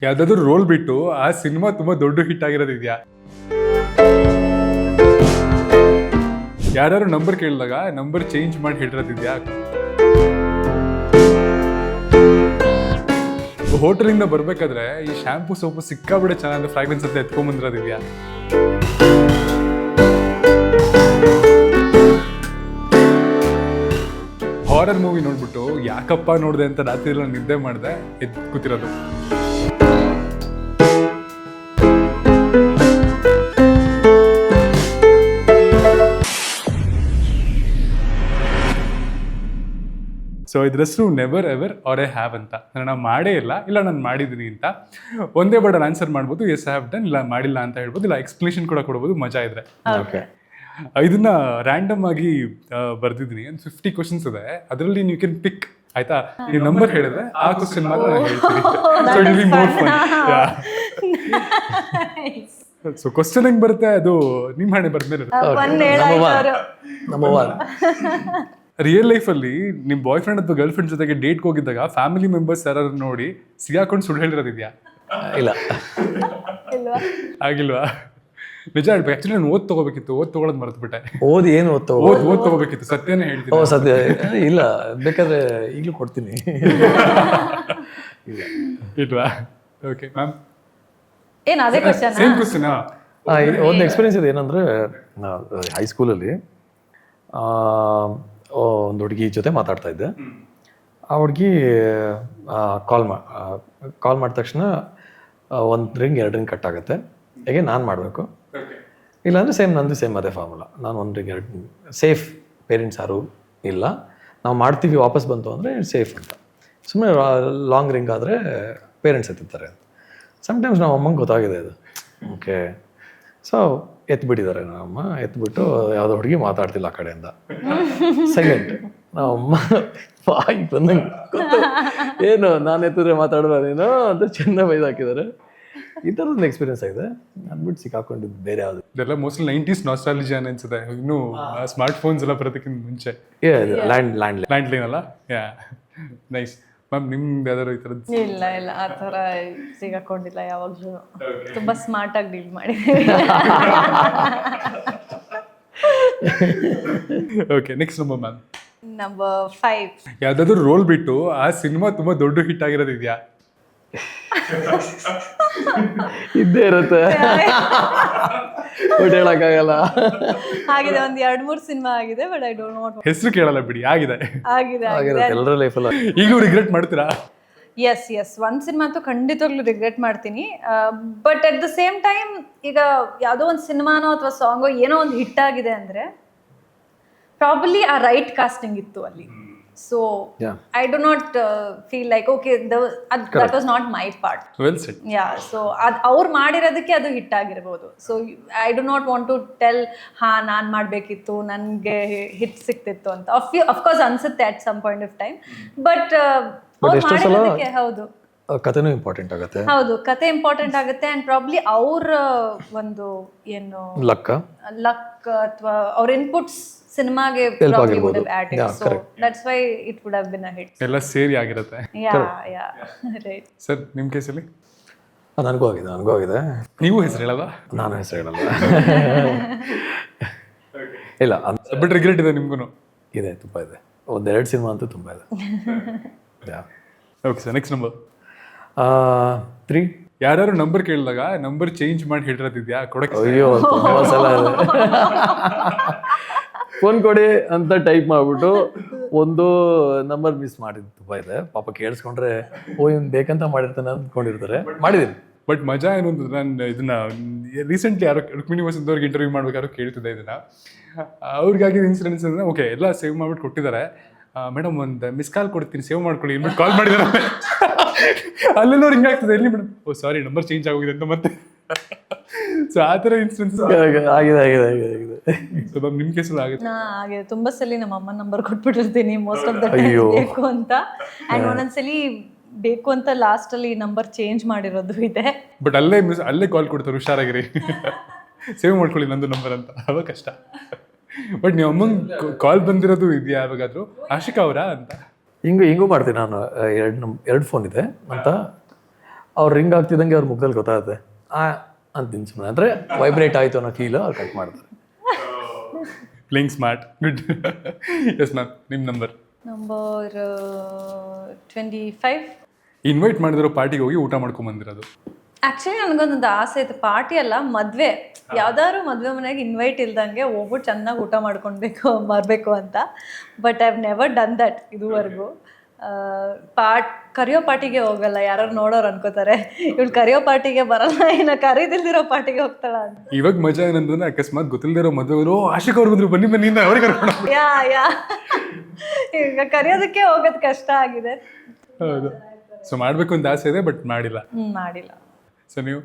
ಯಾವ್ದಾದ್ರು ರೋಲ್ ಬಿಟ್ಟು ಆ ಸಿನಿಮಾ ತುಂಬಾ ದೊಡ್ಡ ಹಿಟ್ ಆಗಿರೋದಿದ್ಯಾ? ಯಾರು ನಂಬರ್ ಕೇಳಿದಾಗ ನಂಬರ್ ಚೇಂಜ್ ಮಾಡಿ ಹೇಳಿರೋದಿದ್ಯಾ? ಹೋಟೆಲಿಂದ ಬರ್ಬೇಕಾದ್ರೆ ಈ ಶಾಂಪೂ ಸೋಪು ಸಿಕ್ಕಾಬಿಡೆ ಚೆನ್ನಾಗಿ ಫ್ರಾಗ್ರೆನ್ಸ್ ಅಂತ ಎತ್ಕೊಂಡ್ ಬಂದಿರೋದಿದ್ಯಾ? ಹಾರರ್ ಮೂವಿ ನೋಡ್ಬಿಟ್ಟು ಯಾಕಪ್ಪ ನೋಡಿದೆ ಅಂತ ರಾತ್ರಿ ಎಲ್ಲ ನಿದ್ದೆ ಮಾಡಿದೆ ಎದ್ದು ಕೂತಿರೋದು. ಸೊ ಇದ್ರ ಹೆಸರು never ever or I have ಅಂತ. ನಾನು ಮಾಡೇ ಇಲ್ಲ ನಾನು ಮಾಡಿದ್ದೀನಿ ಅಂತ ಒಂದೇ ಬಡ ಆನ್ಸರ್ ಮಾಡ್ಬೋದು, ಎಸ್ ಐ ಹ್ಯಾವ್ ಡನ್, ಇಲ್ಲ ಮಾಡಿಲ್ಲ ಅಂತ ಹೇಳ್ಬೋದು, ಇಲ್ಲ ಎಕ್ಸ್ಪ್ಲೇಷನ್ ಕೂಡ ಕೊಡ್ಬೋದು ಮಜಾ ಇದ್ರೆ. ಇದನ್ನ ರ್ಯಾಂಡಮ್ ಆಗಿ ಬರ್ದಿದ್ದೀನಿ. 50 ಕ್ವಶನ್ಸ್ ಇದೆ, ಅದರಲ್ಲಿ ನೀವು ಕ್ಯಾನ್ ಪಿಕ್. ಆಯ್ತಾ? ನೀವು ನಂಬರ್ ಹೇಳಿದ್ರೆ ಆ ಕ್ವಶನ್ ಮಾತ್ರ ನಾನು ಹೇಳ್ತೀನಿ. So it will be more fun. So question ಹೆಂಗ್ ಬರುತ್ತೆ ಅದು ನಿಮ್ಮ ಹಣೆ ಬರ್ದ್ಮೇಲೆ. ರಿಯಲ್ ಲೈಫಲ್ಲಿ ನಿಮ್ಮ ಬಾಯ್ ಫ್ರೆಂಡ್ ಅಥವಾ ಗರ್ಲ್ ಫ್ರೆಂಡ್ ಜೊತೆಗೆ ಡೇಟ್ಗೆ ಹೋಗಿದ್ದಾಗ ಫ್ಯಾಮಿಲಿ ಮೆಂಬರ್ಸ್ ಯಾರು ನೋಡಿ ಸಿಗಾಕೊಂಡು ಸುಳ್ಳು ಹೇಳಿರೋದಿದ್ಯಾ? ಇಲ್ಲ, ಆಗಿಲ್ವಾ? ನಿಜ ಹೇಳ್ಬೇಕು. ಆಕ್ಚುಲಿ ನಾನು ಓದ್ ತಗೊಳೋದು ಮರೆತುಬಿಟ್ಟೆ. ಏನು ಓದ್ ತಗೋಬೇಕಿತ್ತು, ಸತ್ಯನೇ ಹೇಳ್ತೀನಿ. ಸದ್ಯ ಇಲ್ಲ, ಬೇಕಾದ್ರೆ ಈಗಲೂ ಕೊಡ್ತೀನಿ. ಇಲ್ವಾ? Okay ma'am, same question. ಒಂದು ಎಕ್ಸ್ಪೀರಿಯನ್ಸ್ ಇದೆ. ಏನಂದ್ರೆ ಹೈಸ್ಕೂಲಲ್ಲಿ ಒಂದು ಹುಡುಗಿ ಜೊತೆ ಮಾತಾಡ್ತಾ ಇದ್ದೆ. ಆ ಹುಡುಗಿ ಕಾಲ್ ಮಾಡಿದ ತಕ್ಷಣ 1 ರಿಂಗ್ 2 ರಿಂಗ್ ಕಟ್ ಆಗುತ್ತೆ. ಹೇಗೆ ನಾನು ಮಾಡಬೇಕು, ಇಲ್ಲಾಂದರೆ ನಂದು ಸೇಮ್ ಅದೇ ಫಾರ್ಮುಲಾ. ನಾನು 1 ರಿಂಗ್ 2 ರಿಂಗ್ ಸೇಫ್. ಪೇರೆಂಟ್ಸ್ ಯಾರು ಇಲ್ಲ, ನಾವು ಮಾಡ್ತೀವಿ ವಾಪಸ್ ಬಂತು ಅಂದರೆ ಸೇಫ್ ಅಂತ. ಸುಮ್ಮನೆ ಲಾಂಗ್ ರಿಂಗ್ ಆದರೆ ಪೇರೆಂಟ್ಸ್ ಎತ್ತಿರ್ತಾರೆ ಅಂತ. ಸಮ್ಟೈಮ್ಸ್ ನಾವು ಅಮ್ಮಂಗೆ ಗೊತ್ತಾಗಿದೆ ಅದು. ಓಕೆ, ಸೊ ಎತ್ಬಿಟ್ಟಿದ್ದಾರೆ. ನಮ್ಮಮ್ಮ ಎತ್ಬಿಟ್ಟು ಯಾವುದೋ ಹುಡುಗಿ ಮಾತಾಡ್ತಿಲ್ಲ ಆ ಕಡೆಯಿಂದ. ಸೈಲೆಂಟ್. ನಾವಮ್ಮ ಬಾಯಿ ಬಂದಂಗೆ ಗೊತ್ತು, ಏನು ನಾನು ಎತ್ತಿದ್ರೆ ಮಾತಾಡೋಣ ನೀನು ಅಂತ ಚೆನ್ನಾಗಿ ಬೈದು ಹಾಕಿದ್ದಾರೆ. ಈ ಥರದೊಂದು ಎಕ್ಸ್ಪೀರಿಯನ್ಸ್ ಆಗಿದೆ. ಅಂದ್ಬಿಟ್ಟು ಸಿಕ್ಕಾಕೊಂಡಿದ್ದು ಬೇರೆ ಯಾವುದು. ಇದೆಲ್ಲ ಮೋಸ್ಟ್ಲಿ 90s ನಾಸ್ಟಾಲಜಿ ಅನ್ಸುತ್ತೆ. ಇನ್ನೂ ಸ್ಮಾರ್ಟ್ ಫೋನ್ಸ್ ಎಲ್ಲ ಬರೋದಕ್ಕಿಂತ ಮುಂಚೆ. ಲ್ಯಾಂಡ್ಲೈನ್ ಅಲ್ಲ? ಯಾ, ನೈಸ್. ಮ್ಯಾಮ್ ನಿಮ್ದು ಯಾವ್ದಾರು ಈ ಥರದ್ದು? ಇಲ್ಲ ಆ ಥರ ಸಿಗಾಕೊಂಡಿಲ್ಲ ಯಾವಾಗಲೂ. ತುಂಬಾ ಸ್ಮಾರ್ಟ್ ಆಗಿ ಡೀಲ್ ಮಾಡಿದ್ದೀವಿ. Okay, next number ma'am. Number 5. ಯಾವ್ದಾದ್ರು ರೋಲ್ ಬಿಟ್ಟು ಆ ಸಿನಿಮಾ ತುಂಬಾ ದೊಡ್ಡ ಹಿಟ್ ಆಗಿರೋದಿದ್ಯಾ? ಇದ್ದೇ ಇರುತ್ತೆ, ಬಟ್ ಹೇಳಕ್ಕಾಗಲ್ಲ. ಆಗಿದೆ, ಒಂದು 2-3 ಸಿನಿಮಾ ಆಗಿದೆ, ಬಟ್ ಐ ಡೋಂಟ್ ನೋ. ಹೆಸರು ಕೇಳಲ್ಲ ಬಿಡಿ. ಆಗಿದೆ ಎಲ್ಲರ ಲೈಫಲ್ಲ. ಈಗಲೂ ರಿಗ್ರೆಟ್ ಮಾಡ್ತೀರಾ? ಎಸ್ ಒಂದು ಸಿನಿಮಾ ಅಂತೂ ಖಂಡಿತವಾಗ್ಲೂ ರಿಗ್ರೆಟ್ ಮಾಡ್ತೀನಿ. But at the same time ಈಗ ಯಾವುದೋ ಒಂದು ಸಿನಿಮಾನೋ ಅಥವಾ ಸಾಂಗೋ ಏನೋ ಒಂದು ಹಿಟ್ ಆಗಿದೆ ಅಂದರೆ ಪ್ರಾಬಲಿ ಆ ರೈಟ್ ಕಾಸ್ಟಿಂಗ್ ಇತ್ತು ಅಲ್ಲಿ. So I do not feel like okay that was not my part. Well said. Yeah, so ಅವ್ರು ಮಾಡಿರೋದಕ್ಕೆ ಅದು ಹಿಟ್ ಆಗಿರ್ಬೋದು. So I do not want to tell ನಾನು ಮಾಡಬೇಕಿತ್ತು, ನನಗೆ ಹಿಟ್ ಸಿಕ್ತಿತ್ತು ಅಂತ. ಅಫ್ಕೋರ್ಸ್ ಅನ್ಸುತ್ತೆ at some point of time. But ಅವ್ರು ಮಾಡಿರೋದಕ್ಕೆ ಹೌದು ಕಥೆನೂ ಇಂಪಾರ್ಟೆಂಟ್ ಆಗುತ್ತೆ. ಹೌದು, ಕತೆ ಇಂಪಾರ್ಟೆಂಟ್ ಆಗುತ್ತೆ. ಅಂಡ್ ಪ್ರಾಬ್ಲಿ ಅವ್ರ ಒಂದು ಏನು ಲಕ್ ಅಥವಾ ಅವ್ರ ಇನ್ಪುಟ್ಸ್ ಸಿನಿಮಾಗೆ probably would have added. So that's why it would have been a hit. ಎಲ್ಲ ಸೇರಿ ಆಗಿರುತ್ತೆ. Yeah, right. ಸರ್ ನಿಮ್ಮ ಕೇಸಲ್ಲಿ? ನನಗೂ ಆಗಿದೆ. ನೀವು ಹೆಸರು ಹೇಳಲ್ಲ? ನಾನು ಹೆಸರು ಹೇಳಲ್ಲ. ಇಲ್ಲ, ಬಟ್ ರಿಗ್ರೆಟ್ ಇದೆ ನಿಮ್ಗೂ? ಇದೆ, ತುಂಬ ಇದೆ. 1-2 ಸಿನಿಮಾ ಅಂತೂ ತುಂಬ ಇದೆ. Okay sir, next number 3. ಯಾರು ನಂಬರ್ ಕೇಳಿದಾಗ ನಂಬರ್ ಚೇಂಜ್ ಮಾಡಿ ಹೇಳಿರೋದಿದ್ಯಾ? ಕೊಡಕ್ಕೆ? ಅಯ್ಯೋ, ತುಂಬ ಸಲ ಫೋನ್ ಕೊಡಿ ಅಂತ ಟೈಪ್ ಮಾಡ್ಬಿಟ್ಟು ಒಂದು ನಂಬರ್ ಮಿಸ್ ಮಾಡಿದ್ದು ತುಂಬ ಇದೆ. ಪಾಪ ಕೇಳಿಸ್ಕೊಂಡ್ರೆ ಇವ್ನು ಬೇಕಂತ ಮಾಡಿರ್ತಾನೆ ಅಂದ್ಕೊಂಡಿರ್ತಾರೆ. ಮಾಡಿದ್ದೀನಿ. ಬಟ್ ಮಜಾ ಏನು ಅಂತಂದ್ರೆ, ನಾನು ಇದನ್ನ ರೀಸೆಂಟ್ಲಿ ಯಾರೋ ರುಕ್ಮಿಣಿ ವಸಂತ್ ಅವ್ರಿಗೆ ಇಂಟರ್ವ್ಯೂ ಮಾಡ್ಬೇಕಾದ್ರೂ ಕೇಳ್ತಿದ್ದೆ ಇದನ್ನ. ಅವ್ರಿಗಾಗಿದ್ದ ಇನ್ಸಿಡೆನ್ಸ್ ಅಂದರೆ ಓಕೆ ಎಲ್ಲ ಸೇವ್ ಮಾಡ್ಬಿಟ್ಟು ಕೊಟ್ಟಿದ್ದಾರೆ. ಮೇಡಮ್ ಒಂದು ಮಿಸ್ ಕಾಲ್ ಕೊಡ್ತೀನಿ, ಸೇವ್ ಮಾಡ್ಕೊಳ್ಳಿ ಅಂದ್ಬಿಟ್ಟು ಕಾಲ್ ಮಾಡಿದ್ದಾರೆ. ಅಲ್ಲೆಲ್ಲೋ ರಿಂಗ್ ಆಗ್ತದೆ. ಎಲ್ಲಿ ಮೇಡಮ್? ಓ ಸಾರಿ, ನಂಬರ್ ಚೇಂಜ್ ಆಗೋಗಿದೆ ಅಂತ ಮತ್ತೆ. ಸೊ ಆ ಥರ ಇನ್ಸಿಡೆನ್ಸ್ ಆಗಿದೆ. ಸೊ ನಿಮ್ಮ ಕೇಸಲ್ಲಿ ಆಗುತ್ತೆ? ಆಗಿದೆ ತುಂಬಾ ಸಲ. ನಮ್ಮ ಅಮ್ಮನ ನಂಬರ್ ಕೊಟ್ಬಿಟ್ಟಿರ್ತೀನಿ ಮೋಸ್ಟ್ ಆಫ್ ದ ಟೈಮ್ ಬೇಕು ಅಂತ. ಆ್ಯಂಡ್ ಒಂದೊಂದ್ಸಲಿ ಬೇಕು ಅಂತ ಲಾಸ್ಟಲ್ಲಿ ನಂಬರ್ ಚೇಂಜ್ ಮಾಡಿರೋದು ಇದೆ. ಬಟ್ ಅಲ್ಲೇ ಕಾಲ್ ಕೊಡ್ತಾರೆ, ಹುಷಾರಾಗಿರಿ, ಸೇವ್ ಮಾಡ್ಕೊಳ್ಳಿ ನಂದು ನಂಬರ್ ಅಂತ. ಅವಾಗ ಕಷ್ಟ. ಬಟ್ ನೀವು ಅಮ್ಮಂಗೆ ಕಾಲ್ ಬಂದಿರೋದು ಇದೆಯಾ ಯಾವಾಗಾದ್ರೂ? ಆಶಿಕಾ ಅವರಾ ಅಂತ? ಹಿಂಗೂ ಮಾಡ್ತೀನಿ ನಾನು. 2 ಫೋನ್ ಇದೆ ಅಂತ. ಅವ್ರು ರಿಂಗ್ ಆಗ್ತಿದ್ದಂಗೆ ಅವ್ರ ಮುಖದಲ್ಲಿ ಗೊತ್ತಾಗುತ್ತೆ ಅಂತೀನಿ ಸುಮ್ಮನೆ, ಅಂದರೆ ವೈಬ್ರೇಟ್ ಆಯಿತು ಅನ್ನೋ ಫೀಲು ಅವ್ರು ಕಟ್ ಮಾಡ್ತಾರೆ. Playing smart, good. Yes ma'am, ನಿಮ್ಮ ನಂಬರ್? ನಂಬರ್ 25. ಇನ್ವೈಟ್ ಮಾಡಿದಿರೋ ಪಾರ್ಟಿಗೆ ಹೋಗಿ ಊಟ ಮಾಡ್ಕೊಂಡ್ ಬಂದಿರೋದು. ಆ್ಯಕ್ಚುಲಿ ನನಗೊಂದೊಂದು ಆಸೆ ಇತ್ತು, ಪಾರ್ಟಿ ಅಲ್ಲ ಮದುವೆ, ಯಾವ್ದಾದ್ರು ಮದುವೆ ಮನೆಗೆ ಇನ್ವೈಟ್ ಇಲ್ದಂಗೆ ಹೋಗ್ಬಿಟ್ಟು ಚೆನ್ನಾಗಿ ಊಟ ಬರಬೇಕು ಅಂತ. But I have never done that ಇದುವರೆಗೂ. ಕರಿಯೋ ಪಾರ್ಟಿಗೆ ಹೋಗಲ್ಲ, ಯಾರು ನೋಡೋರು ಅನ್ಕೋತಾರೆ ಇವಳು ಕರಿಯೋ ಪಾರ್ಟಿಗೆ ಬರಲ್ಲ, ಇನ್ನು ಕರೀದಿಲ್ದಿರೋ ಪಾರ್ಟಿಗೆ ಹೋಗ್ತಾಳ ಅಂತ. ಇವಾಗ ಮಜಾ ಏನಂದ್ರೆ ಅಕಸ್ಮಾತ್ ಗೊತ್ತಿಲ್ದಿರೋ ಮದುವೆ ಆಶಿಕ್ ಅವ್ರು ಬಂದ್ರು, ಬನ್ನಿ ಬನ್ನಿ ಅವ್ರಿಗೆ ಕರ್ಕೊಂಡು ಯಾ ಈಗ ಕರಿಯೋದಕ್ಕೆ ಹೋಗೋದು ಕಷ್ಟ ಆಗಿದೆ. ಹೌದು. ಸೊ ಮಾಡಬೇಕು ಅಂತ ಆಸೆ ಇದೆ, ಬಟ್ ಮಾಡಿಲ್ಲ. ಮಾಡಿಲ್ಲ. ಸೊ ನೀವು?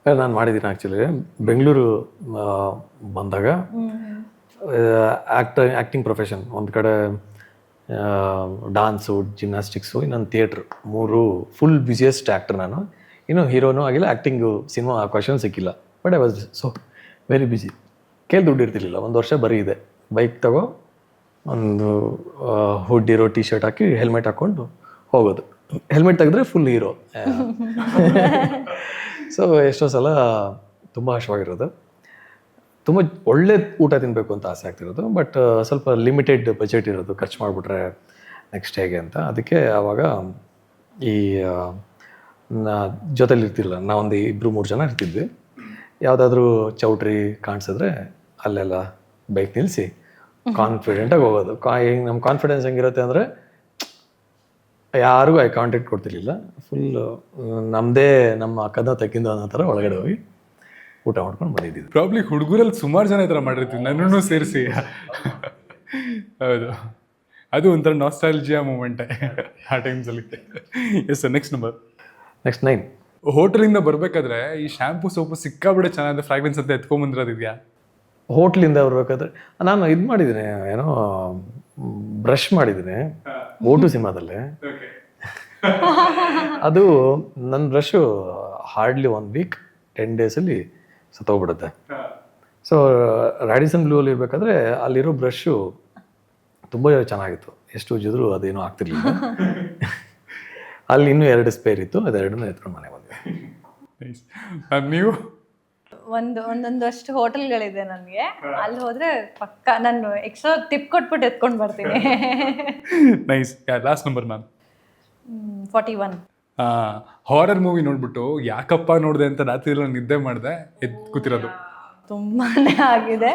ನಾನು ಮಾಡಿದ್ದೀನಿ ಆ್ಯಕ್ಚುಲಿ. ಬೆಂಗಳೂರು ಬಂದಾಗ ಆ್ಯಕ್ಟಿಂಗ್ ಪ್ರೊಫೆಷನ್ ಒಂದು ಕಡೆ, ಡಾನ್ಸು, ಜಿಮ್ನಾಸ್ಟಿಕ್ಸು, ಇನ್ನೊಂದು ಥಿಯೇಟ್ರ್, 3 ಫುಲ್ ಬ್ಯುಸಿಯೆಸ್ಟ್ ಆ್ಯಕ್ಟರ್ ನಾನು. ಇನ್ನೂ ಹೀರೋನೂ ಆಗಿಲ್ಲ, ಆ್ಯಕ್ಟಿಂಗು ಸಿನಿಮಾ ಅವಕಾಶವೂ ಸಿಕ್ಕಿಲ್ಲ. But I was so very busy. ದುಡ್ಡು ಇರ್ತಿರ್ಲಿಲ್ಲ. 1 ವರ್ಷ ಬರೀ ಇದೆ, ಬೈಕ್ ತಗೋ, ಒಂದು ಹುಡ್ ಇರೋ ಟಿ ಶರ್ಟ್ ಹಾಕಿ ಹೆಲ್ಮೆಟ್ ಹಾಕ್ಕೊಂಡು ಹೋಗೋದು. ಹೆಲ್ಮೆಟ್ ತೆಗೆದ್ರೆ ಫುಲ್ ಹೀರೋ. ಸೊ ಎಷ್ಟೋ ಸಲ ತುಂಬ ಹಶ್ವಾಗಿರೋದು, ತುಂಬ ಒಳ್ಳೆ ಊಟ ತಿನ್ನಬೇಕು ಅಂತ ಆಸೆ ಆಗ್ತಿರೋದು. ಬಟ್ ಸ್ವಲ್ಪ ಲಿಮಿಟೆಡ್ ಬಜೆಟ್ ಇರೋದು, ಖರ್ಚು ಮಾಡಿಬಿಟ್ರೆ ನೆಕ್ಸ್ಟ್ ಹೇಗೆ ಅಂತ. ಅದಕ್ಕೆ ಆವಾಗ ಈ ಜೊತೆಲಿ ಇರ್ತಿರಲಿಲ್ಲ, ನಾವೊಂದು 2-3 ಜನ ಇರ್ತಿದ್ವಿ. ಯಾವುದಾದ್ರೂ ಚೌಟ್ರಿ ಕಾಣಿಸಿದ್ರೆ ಅಲ್ಲೆಲ್ಲ ಬೈಕ್ ನಿಲ್ಲಿಸಿ ಕಾನ್ಫಿಡೆಂಟಾಗಿ ಹೋಗೋದು. ನಮ್ಮ ಕಾನ್ಫಿಡೆನ್ಸ್ ಹೆಂಗಿರುತ್ತೆ ಅಂದರೆ ಯಾರಿಗೂ ಐ ಕಾಂಟ್ಯಾಕ್ಟ್ ಕೊಡ್ತಿರ್ಲಿಲ್ಲ. ಫುಲ್ ನಮ್ಮದೇ ನಮ್ಮ ಅಕ್ಕದ ತಕ್ಕಿಂದ ಅನ್ನೋ ಥರ ಒಳಗಡೆ ಹೋಗಿ ಊಟ ಮಾಡ್ಕೊಂಡು ಬಂದಿದ್ದೀವಿ. ಪ್ರಾಬ್ಲಿ ಹುಡುಗರಲ್ಲಿ ಸುಮಾರು ಜನ ಈ ಥರ ಮಾಡಿರ್ತೀವಿ, ನನ್ನನ್ನು ಸೇರಿಸಿ. ಹೌದು, ಅದು ಒಂಥರ ನಾಸ್ಟಾಲ್ಜಿಯಾ ಮೂಮೆಂಟೇ ಆ ಟೈಮ್ಸಲ್ಲಿ. Yes sir, next number? Next 9. ಹೋಟೆಲಿಂದ ಬರಬೇಕಾದ್ರೆ ಈ ಶಾಂಪೂ ಸೋಪು ಸಿಕ್ಕಾಬಿಡೆ ಚೆನ್ನಾಗಿದೆ, ಫ್ರಾಗ್ರೆನ್ಸ್ ಅಂತ ಎತ್ಕೊಂಬಂದಿರೋದಿದೆಯಾ? ಹೋಟ್ಲಿಂದ ಬರ್ಬೇಕಾದ್ರೆ ನಾನು ಇದು ಮಾಡಿದ್ದೀನಿ, ಏನೋ ಬ್ರಷ್ ಮಾಡಿದ್ದೀನಿ ಓಟು ಸಿನಿಮಾದಲ್ಲಿ. ಅದು ನನ್ನ ಬ್ರಷು ಹಾರ್ಡ್ಲಿ 1 ವೀಕ್ 10 ಡೇಸಲ್ಲಿ ಸತ್ತೋಗ್ಬಿಡುತ್ತೆ. ಸೊ ರ್ಯಾಡಿಸನ್ ಬ್ಲೂ ಅಲ್ಲಿ ಇರಬೇಕಾದ್ರೆ ಅಲ್ಲಿರೋ ಬ್ರಷು ತುಂಬ ಚೆನ್ನಾಗಿತ್ತು, ಎಷ್ಟು ಉಜ್ಜಿದ್ರು ಅದೇನೋ ಆಗ್ತಿರ್ಲಿಲ್ಲ. ಅಲ್ಲಿ ಇನ್ನೂ 2 ಸ್ಪೇರ್ ಇತ್ತು, ಅದೆರಡನ್ನೂ ಎತ್ಕೊಂಡು ಮನೆ ಬಂದ್ವಿ. ನೀವು? ಒಂದೊಂದಷ್ಟು ಹೋಟೆಲ್ಗಳಿದೆ ನನಗೆ, ಅಲ್ಲಿ ಹೋದ್ರೆ ಪಕ್ಕ ನಾನು ಎಕ್ಸ್ಟ್ರಾ ಟಿಪ್ ಕೊಟ್ಬಿಟ್ಟು ಎತ್ಕೊಂಡು ಬರ್ತೀನಿ. Nice. Last number ma'am? 41. Horror movie ನೋಡ್ಬಿಟ್ಟು ಯಾಕಪ್ಪ ನೋಡಿದೆ ಅಂತ ರಾತ್ರಿ ಎಲ್ಲ ನಿದ್ದೆ ಮಾಡಿದೆ, ಕೂತಿರೋದು. ತುಂಬಾನೇ ಆಗಿದೆ.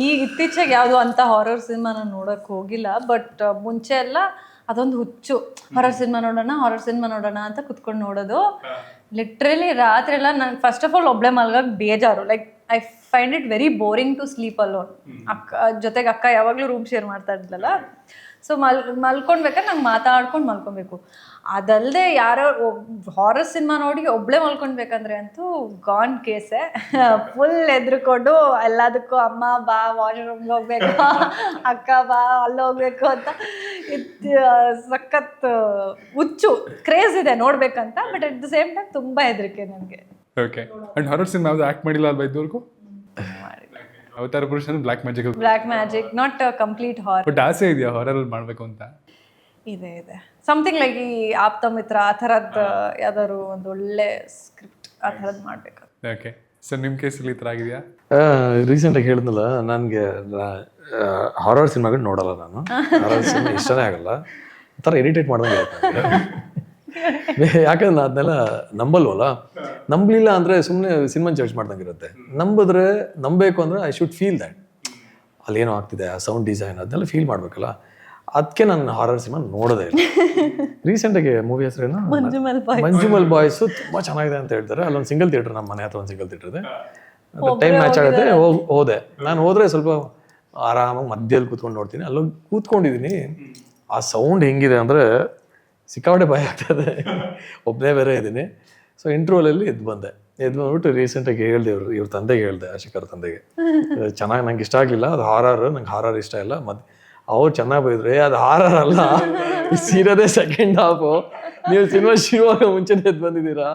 ಈಗ ಇತ್ತೀಚೆಗೆ ಯಾವುದು ಅಂತ ಹಾರರ್ ಸಿನಿಮಾ ನಾನು ನೋಡೋಕೆ ಹೋಗಿಲ್ಲ. ಬಟ್ ಮುಂಚೆ ಎಲ್ಲ ಅದೊಂದು ಹುಚ್ಚು, ಹಾರರ್ ಸಿನಿಮಾ ನೋಡೋಣ ಅಂತ ಕುತ್ಕೊಂಡು ನೋಡೋದು. ಲಿಟ್ರಲಿ ರಾತ್ರಿ ಎಲ್ಲ ನಾನು ಫಸ್ಟ್ ಆಫ್ ಆಲ್ ಒಬ್ಳೆ ಮಲ್ಗಕ್ಕೆ ಬೇಜಾರು. Like I find it very boring to sleep alone. ಜೊತೆಗೆ ಅಕ್ಕ ಯಾವಾಗಲೂ ರೂಮ್ ಶೇರ್ ಮಾಡ್ತಾ ಇದ್ಲಲ್ಲ, ಸೊ ಮಲ್ಕೊಳ್ಬೇಕಾದ್ರೆ ನಂಗೆ ಮಾತಾಡ್ಕೊಂಡು ಮಲ್ಕೊಬೇಕು. ಅದಲ್ಲದೆ ಯಾರೋ ಹಾರರ್ ಸಿನಿಮಾ ನೋಡಿ ಒಬ್ಳೆ ಮಲ್ಕೊಳ್ಬೇಕಂದ್ರೆ ಅಂತೂ ಗಾನ್ ಕೇಸೆ. ಫುಲ್ ಎದ್ರುಕೊಂಡು ಎಲ್ಲದಕ್ಕೂ ಅಮ್ಮ ಬಾ ವಾಶ್ರೂಮ್ಗೆ ಹೋಗ್ಬೇಕು, ಅಕ್ಕ ಬಾ ಅಲ್ಲಿ ಹೋಗ್ಬೇಕು ಅಂತ ಸಖತ್ ಹುಚ್ಚು ಕ್ರೇಜ್ ಇದೆ ನೋಡ್ಬೇಕಂತ. But at the same time ತುಂಬ ಹೆದರಿಕೆ ನನಗೆ. ಓಕೆ. ಅಂಡ್ ಹಾರರ್ ಸಿನಿಮಾ ಯಾವುದು ಆ್ಯಕ್ಟ್ ಮಾಡಿಲ್ಲ ಅಲ್ವಾ ಇದುವರೆಗೂ? ಅವತಾರ ಪುರುಷ ಅಂದ್ರೆ black magic, not complete horror. But ಆಸೆ ಇದೆಯಾ ಹಾರರ್ ಅಲ್ಲಿ ಮಾಡಬೇಕು ಅಂತ? ಇದೆ ಸಮಥಿಂಗ್ ಲೈಕ್ ಈ ಆಪ್ತ ಮಿತ್ರ ಆ ಥರದ್ದು ಯಾವ್ದಾದ್ರು ಒಂದು ಒಳ್ಳೆ ಸ್ಕ್ರಿಪ್ಟ್ ಆ ಥರದ್ದು ಮಾಡಬೇಕು. ಓಕೆ ಸರ್, ನಿಮ್ಮ ಕೇಸಲ್ಲಿ ಈ ಥರ ಆಗಿದೆಯಾ? ರೀಸೆಂಟಾಗಿ ಹೇಳಿದ್ನಲ್ಲ, ನನಗೆ ಹಾರರ್ ಸಿನಿಮಾಗಳು ನೋಡಲ್ಲ ನಾನು. ಹಾರರ್ ಸಿನಿಮಾ ಇಷ್ಟನೇ ಆಗಲ್ಲ, ಒಂಥರ ಇರಿಟೇಟ್ ಮಾಡ್ದಂಗೆ ಯಾಕಂದ್ರೆ ನಾನು ಅದನ್ನೆಲ್ಲ ನಂಬಲ್ವಲ್ಲ. ನಂಬಲಿಲ್ಲ ಅಂದರೆ ಸುಮ್ಮನೆ ಸಿನಿಮಾ ಜಡ್ಜ್ ಮಾಡ್ದಂಗೆ ಇರುತ್ತೆ. ನಂಬಬೇಕು ಅಂದರೆ ಐ ಶುಡ್ ಫೀಲ್ ದ್ಯಾಟ್ ಅಲ್ಲೇನೋ ಆಗ್ತಿದೆ, ಆ ಸೌಂಡ್ ಡಿಸೈನ್ ಅದನ್ನೆಲ್ಲ ಫೀಲ್ ಮಾಡಬೇಕಲ್ಲ. ಅದಕ್ಕೆ ನಾನು ಹಾರರ್ ಸಿನಿಮಾ ನೋಡೋದೇ ಇಲ್ಲ. ರೀಸೆಂಟಾಗಿ ಮೂವಿ ಹೆಸರೇನು, ಮಂಜುಮಲ್ ಬಾಯ್ಸು ತುಂಬ ಚೆನ್ನಾಗಿದೆ ಅಂತ ಹೇಳ್ತಾರೆ. ಅಲ್ಲೊಂದು ಸಿಂಗಲ್ ಥಿಯೇಟರ್, ನಮ್ಮ ಮನೆ ಹತ್ರ ಒಂದು ಸಿಂಗಲ್ ಥಿಯೇಟರ್ ಇದೆ. ಟೈಮ್ ಮ್ಯಾಚ್ ಆಗುತ್ತೆ, ಹೋದೆ. ನಾನು ಹೋದರೆ ಸ್ವಲ್ಪ ಆರಾಮಾಗಿ ಮಧ್ಯದಲ್ಲಿ ಕೂತ್ಕೊಂಡು ನೋಡ್ತೀನಿ. ಅಲ್ಲೋಗಿ ಕೂತ್ಕೊಂಡಿದ್ದೀನಿ, ಆ ಸೌಂಡ್ ಹೆಂಗಿದೆ ಅಂದರೆ ಸಿಕ್ಕಾಪಟ್ಟೆ ಭಯ ಆಗ್ತದೆ. ಒಬ್ಬನೇ ಬೇರೆ ಇದ್ದೀನಿ. ಸೊ ಇಂಟರ್ವಲಲ್ಲಿ ಎದ್ದು ಬಂದ್ಬಿಟ್ಟು ರೀಸೆಂಟಾಗಿ ಹೇಳ್ದೆ, ಇವ್ರ ತಂದೆಗೆ ಹೇಳ್ದೆ, ಆಶಿಕರ ತಂದೆಗೆ, ಚೆನ್ನಾಗಿ ನಂಗೆ ಇಷ್ಟ ಆಗಲಿಲ್ಲ ಅದು ಹಾರರ್, ನಂಗೆ ಹಾರರ್ ಇಷ್ಟ ಇಲ್ಲ. ಅವ್ರು ಚೆನ್ನಾಗಿ ಬೈದ್ರು, ಅದು ಹಾರರ್ ಅಲ್ಲ, ಸೀರೋದೇ ಸೆಕೆಂಡ್ ಹಾಫು, ನೀವು ಸಿನಿಮಾ ಶುರುವಾಗ ಮುಂಚೆನೇ ಎದ್ದು ಬಂದಿದ್ದೀರಾ,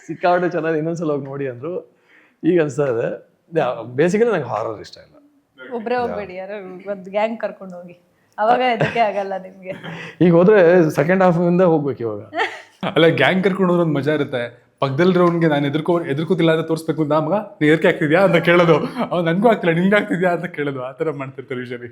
ಸಿಕ್ಕಾಪಟ್ಟೆ ಚೆನ್ನಾಗಿ, ಇನ್ನೊಂದ್ಸಲ ಹೋಗಿ ನೋಡಿ ಅಂದರು. ಈಗ ಅನಿಸ್ತಾ ಇದೆ, ಬೇಸಿಕಲಿ ನಂಗೆ ಹಾರರ್ ಇಷ್ಟ ಇಲ್ಲ. ಒಬ್ಬರೇ ಹೋಗ್ಬೇಡಿ, ಯಾರು ಒಂದು ಗ್ಯಾಂಗ್ ಕರ್ಕೊಂಡು ಹೋಗಿ, ಅವಾಗ ಇದಕ್ಕೆ ಆಗಲ್ಲ ನಿಮಗೆ. ಈಗ ಹೋದ್ರೆ ಸೆಕೆಂಡ್ ಹಾಫ್ ಇಂದ ಹೋಗ್ಬೇಕು. ಇವಾಗ ಅಲ್ಲ ಗ್ಯಾಂಗ್ ಕರ್ಕೊಂಡು ಹೋದ್ರೆ ಒಂದು ಮಜಾ ಇರುತ್ತೆ. ಪಕ್ಕದಲ್ಲಿರೋನ್ಗೆ ನಾನು ಎದುರ್ಕೋತಿಲ್ಲ ಅಂತ ತೋರಿಸ್ಬೇಕು ಅಂತ ಮಗ ನೀ ಏರ್ಕೆ ಆಗ್ತಿದ್ಯಾ ಅಂತ ಕೇಳೋದು, ಅವ್ನು ನನಗೂ ಆಗ್ತಿಲ್ಲ ನಿನ್ಗೆ ಆಗ್ತಿದ್ಯಾ ಅಂತ ಕೇಳೋದು, ಆ ಥರ ಮಾಡ್ತಿರ್ತಾರೆ ಯೂಶಲಿ.